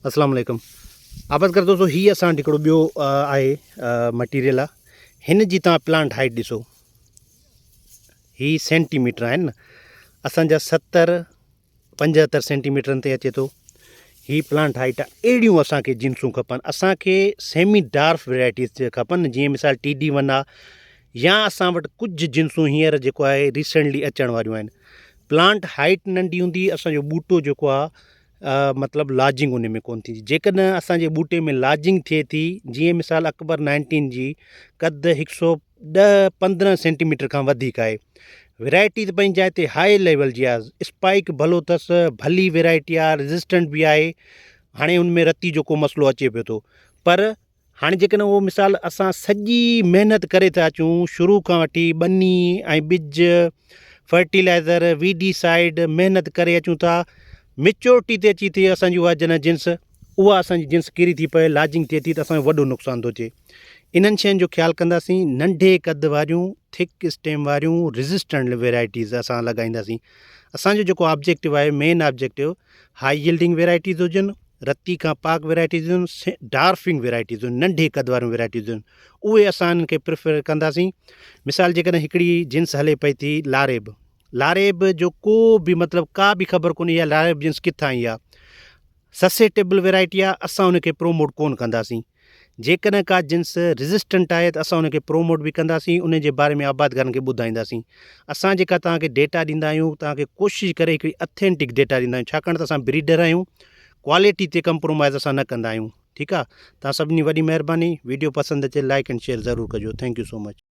अस्सलाम वालेकुम। आवाज़ कर दोस्तों ही असां हिकिड़ो ॿियो आहे मटीरियल आहे। हिन जी तव्हां प्लांट हाइट ॾिसो, ही सेंटीमीटर आहिनि न, असांजा 70-75 सेंटीमीटरनि ते अचे थो। ही प्लांट हाइट आहे। अहिड़ियूं असांखे जिन्सूं खपनि, असांखे सेमी डार्क वैराइटीज़ खपनि, जीअं मिसाल TD1 आहे, या असां वटि कुझु जिन्सूं हींअर जेको आहे रिसेंटली अचण वारियूं आहिनि। प्लांट हाइट नंढी हूंदी, असांजो ॿूटो जेको आहे मतिलबु लार्जिंग उन में कोन थींदी। जेकॾहिं असांजे ॿूटे में लार्जिंग थिए थी, जीअं मिसाल अकबर 19 जी क़द 110-15 सेंटीमीटर खां वधीक आहे। वैराइटी त पंहिंजी जाइ ते हाई लेवल जी आहे, स्पाइक भलो अथसि, भली वैराइटी आहे, रेज़िस्टेंट बि आहे। हाणे उन में रती जो को मसइलो अचे पियो थो, पर हाणे जेकॾहिं उहो मिसाल असां सॼी महिनत करे था अचूं, शुरू खां वठी ॿनी ऐं ॿिज, फर्टिलाइज़र, वीडीसाइड महिनत करे अचूं था, मेच्योरिटी ते अची थिए असांजी उहा जन जिन्स, उहा असांजी जिन्स किरी थी पए, लार्जिंग थिए थी, त असांजो वॾो नुक़सानु थो थिए। इन्हनि शयुनि जो ख्यालु कंदासीं। नंढे क़द वारियूं, थिक स्टेम वारियूं, रेज़िस्टेंट वैराइटीज़ असां लॻाईंदासीं। असांजो जेको ऑब्जेक्टिव आहे, main objective, high yielding varieties हुजनि, रती खां पाक वैराइटीज़ हुजनि, डार्फिंग वैराइटीज़ हुजनि, नंढे क़द वारियूं वैराइटीज़ हुजनि, उहे असां इन्हनि खे प्रिफर कंदासीं। मिसाल जेकॾहिं हिकिड़ी जिन्स हले पई थी लारेब जो को बि मतिलबु का बि ख़बर कोन्हे इहा लारेब जिन्स किथां आई आहे, ससेटेबल वैराइटी आहे, असां उनखे प्रोमोट कोन कंदासीं। जेकॾहिं का जिन्स रेज़िस्टेंट आहे त असां उनखे प्रोमोट बि कंदासीं, उन जे बारे में आबादगारनि खे ॿुधाईंदासीं। असां जेका तव्हांखे डेटा ॾींदा आहियूं, तव्हांखे कोशिशि करे हिकिड़ी अथेंटिक डेटा ॾींदा आहियूं, छाकाणि त असां ब्रीडर आहियूं, क्वालिटी ते कंप्रोमाइज़ असां न कंदा आहियूं। ठीकु आहे, तव्हां सभिनी वॾी महिरबानी। वीडियो पसंदि अचे लाइक एंड शेयर ज़रूरु कजो। Thank you so much.